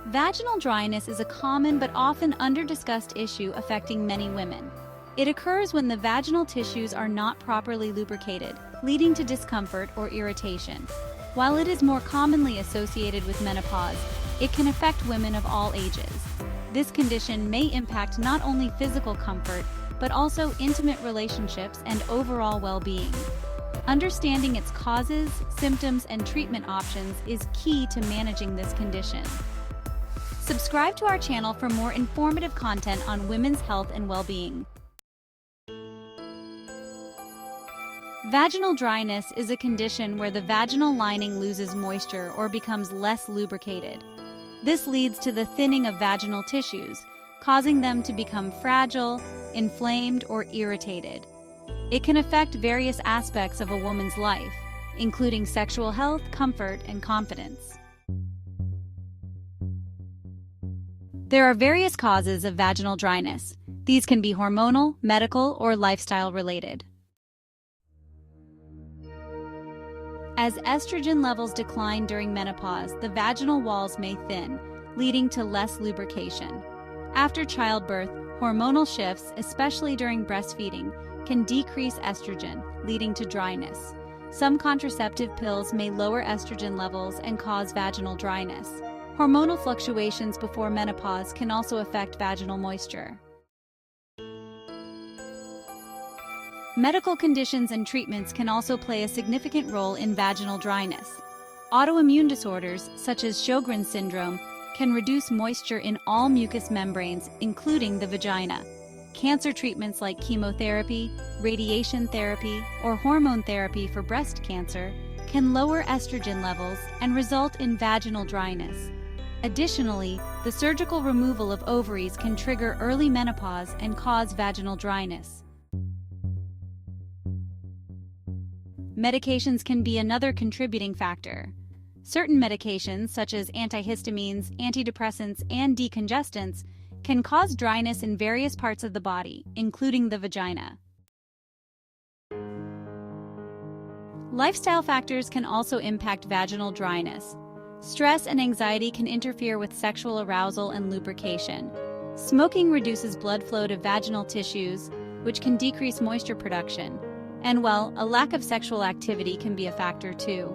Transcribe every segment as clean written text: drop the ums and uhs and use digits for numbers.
Vaginal dryness is a common but often under-discussed issue affecting many women. It occurs when the vaginal tissues are not properly lubricated, leading to discomfort or irritation. While it is more commonly associated with menopause, it can affect women of all ages. This condition may impact not only physical comfort, but also intimate relationships and overall well-being. Understanding its causes, symptoms, and treatment options is key to managing this condition. Subscribe to our channel for more informative content on women's health and well-being. Vaginal dryness is a condition where the vaginal lining loses moisture or becomes less lubricated. This leads to the thinning of vaginal tissues, causing them to become fragile, inflamed, or irritated. It can affect various aspects of a woman's life, including sexual health, comfort, and confidence. There are various causes of vaginal dryness. These can be hormonal, medical, or lifestyle related. As estrogen levels decline during menopause, the vaginal walls may thin, leading to less lubrication. After childbirth, hormonal shifts, especially during breastfeeding, can decrease estrogen, leading to dryness. Some contraceptive pills may lower estrogen levels and cause vaginal dryness. Hormonal fluctuations before menopause can also affect vaginal moisture. Medical conditions and treatments can also play a significant role in vaginal dryness. Autoimmune disorders, such as Sjogren's syndrome, can reduce moisture in all mucous membranes, including the vagina. Cancer treatments like chemotherapy, radiation therapy, or hormone therapy for breast cancer can lower estrogen levels and result in vaginal dryness. Additionally, the surgical removal of ovaries can trigger early menopause and cause vaginal dryness. Medications can be another contributing factor. Certain medications, such as antihistamines, antidepressants, and decongestants, can cause dryness in various parts of the body, including the vagina. Lifestyle factors can also impact vaginal dryness. Stress and anxiety can interfere with sexual arousal and lubrication. Smoking reduces blood flow to vaginal tissues, which can decrease moisture production. And well, a lack of sexual activity can be a factor too.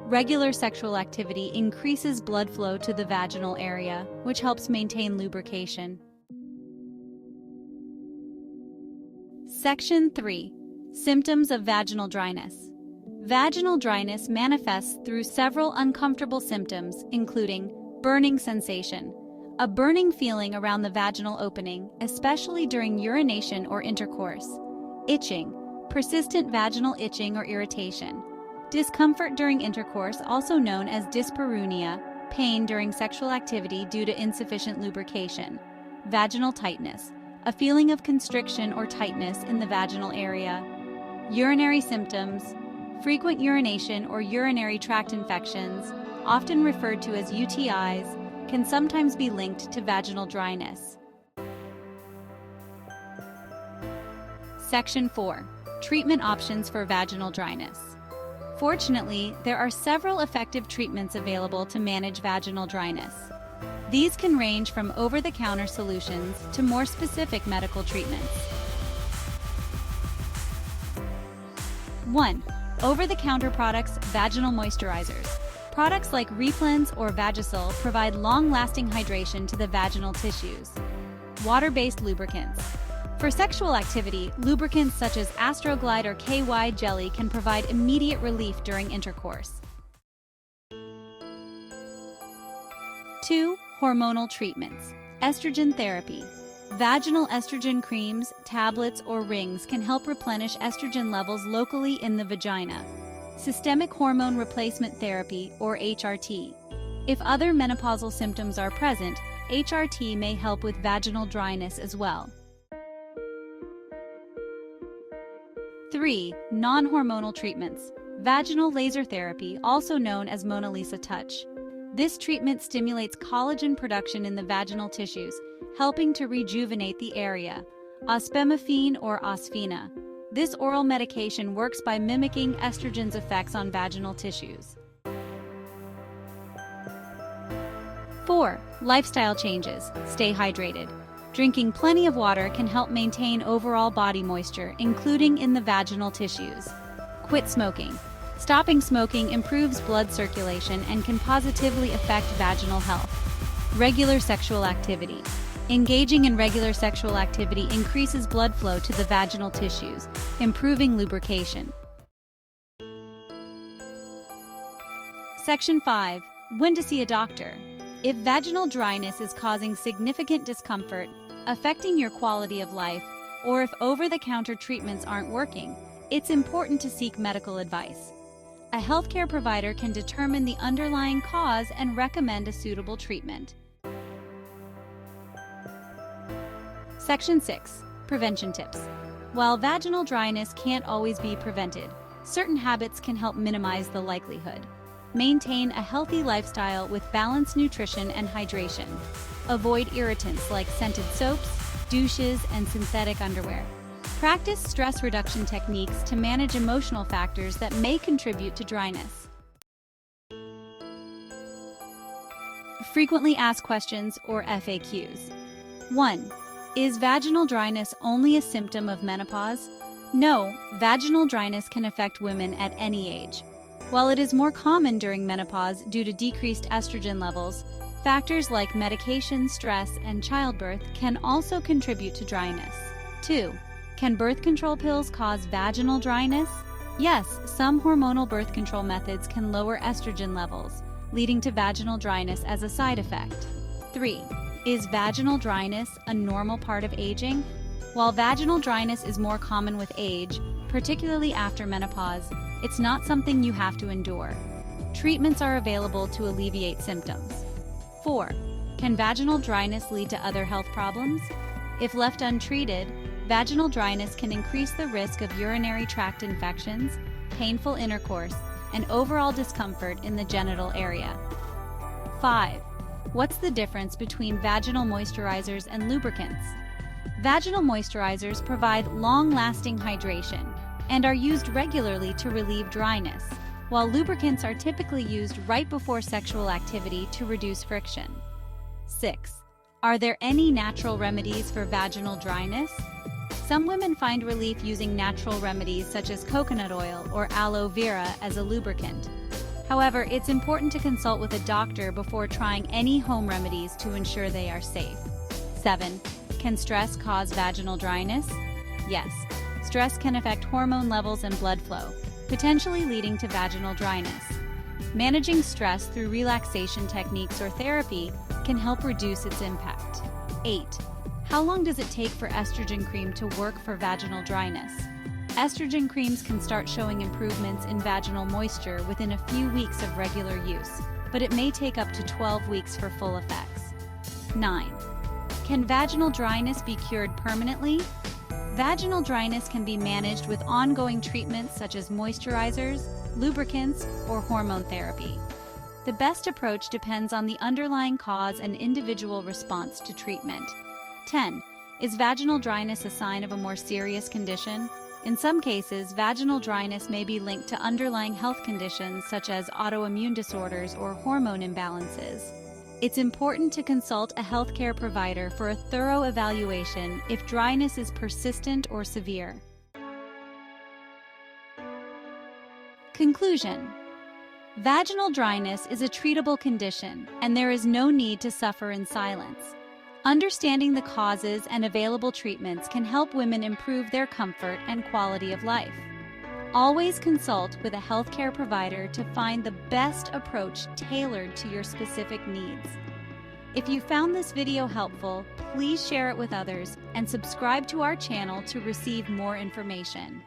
Regular sexual activity increases blood flow to the vaginal area, which helps maintain lubrication. Section 3. Symptoms of vaginal dryness. Vaginal dryness manifests through several uncomfortable symptoms, including burning sensation, a burning feeling around the vaginal opening, especially during urination or intercourse, itching, persistent vaginal itching or irritation, discomfort during intercourse, also known as dyspareunia, pain during sexual activity due to insufficient lubrication, vaginal tightness, a feeling of constriction or tightness in the vaginal area, urinary symptoms, frequent urination or urinary tract infections, often referred to as UTIs, can sometimes be linked to vaginal dryness. Section 4. Treatment options for vaginal dryness. Fortunately, there are several effective treatments available to manage vaginal dryness. These can range from over-the-counter solutions to more specific medical treatments. 1. Over-the-counter products, vaginal moisturizers. Products like Replens or Vagisil provide long-lasting hydration to the vaginal tissues. Water-based lubricants. For sexual activity, lubricants such as Astroglide or KY jelly can provide immediate relief during intercourse. 2. Hormonal treatments. Estrogen therapy. Vaginal estrogen creams, tablets, or rings can help replenish estrogen levels locally in the vagina. Systemic hormone replacement therapy, or HRT. If other menopausal symptoms are present, HRT may help with vaginal dryness as well. 3. Non-hormonal treatments. Vaginal laser therapy, also known as Mona Lisa Touch. This treatment stimulates collagen production in the vaginal tissues, helping to rejuvenate the area. Ospemifene or Osphena. This oral medication works by mimicking estrogen's effects on vaginal tissues. 4. Lifestyle changes. Stay hydrated. Drinking plenty of water can help maintain overall body moisture, including in the vaginal tissues. Quit smoking. Stopping smoking improves blood circulation and can positively affect vaginal health. Regular sexual activity. Engaging in regular sexual activity increases blood flow to the vaginal tissues, improving lubrication. Section 5. When to see a doctor. If vaginal dryness is causing significant discomfort, affecting your quality of life, or if over-the-counter treatments aren't working, it's important to seek medical advice. A healthcare provider can determine the underlying cause and recommend a suitable treatment. Section 6. Prevention tips. While vaginal dryness can't always be prevented, certain habits can help minimize the likelihood. Maintain a healthy lifestyle with balanced nutrition and hydration. Avoid irritants like scented soaps, douches, and synthetic underwear. Practice stress reduction techniques to manage emotional factors that may contribute to dryness. Frequently asked questions, or FAQs. 1. Is vaginal dryness only a symptom of menopause? No, vaginal dryness can affect women at any age. While it is more common during menopause due to decreased estrogen levels, factors like medication, stress, and childbirth can also contribute to dryness. 2. Can birth control pills cause vaginal dryness? Yes, some hormonal birth control methods can lower estrogen levels, leading to vaginal dryness as a side effect. 3. Is vaginal dryness a normal part of aging? While vaginal dryness is more common with age, particularly after menopause, it's not something you have to endure. Treatments are available to alleviate symptoms. 4. Can vaginal dryness lead to other health problems? If left untreated, vaginal dryness can increase the risk of urinary tract infections, painful intercourse, and overall discomfort in the genital area. 5. What's the difference between vaginal moisturizers and lubricants? Vaginal moisturizers provide long-lasting hydration and are used regularly to relieve dryness, while lubricants are typically used right before sexual activity to reduce friction. 6. Are there any natural remedies for vaginal dryness? Some women find relief using natural remedies such as coconut oil or aloe vera as a lubricant. However, it's important to consult with a doctor before trying any home remedies to ensure they are safe. 7. Can stress cause vaginal dryness? Yes. Stress can affect hormone levels and blood flow, potentially leading to vaginal dryness. Managing stress through relaxation techniques or therapy can help reduce its impact. 8. How long does it take for estrogen cream to work for vaginal dryness? Estrogen creams can start showing improvements in vaginal moisture within a few weeks of regular use, but it may take up to 12 weeks for full effects. 9. Can vaginal dryness be cured permanently? Vaginal dryness can be managed with ongoing treatments such as moisturizers, lubricants, or hormone therapy. The best approach depends on the underlying cause and individual response to treatment. 10. Is vaginal dryness a sign of a more serious condition? In some cases, vaginal dryness may be linked to underlying health conditions such as autoimmune disorders or hormone imbalances. It's important to consult a healthcare provider for a thorough evaluation if dryness is persistent or severe. Conclusion: vaginal dryness is a treatable condition, and there is no need to suffer in silence. Understanding the causes and available treatments can help women improve their comfort and quality of life. Always consult with a healthcare provider to find the best approach tailored to your specific needs. If you found this video helpful, please share it with others and subscribe to our channel to receive more information.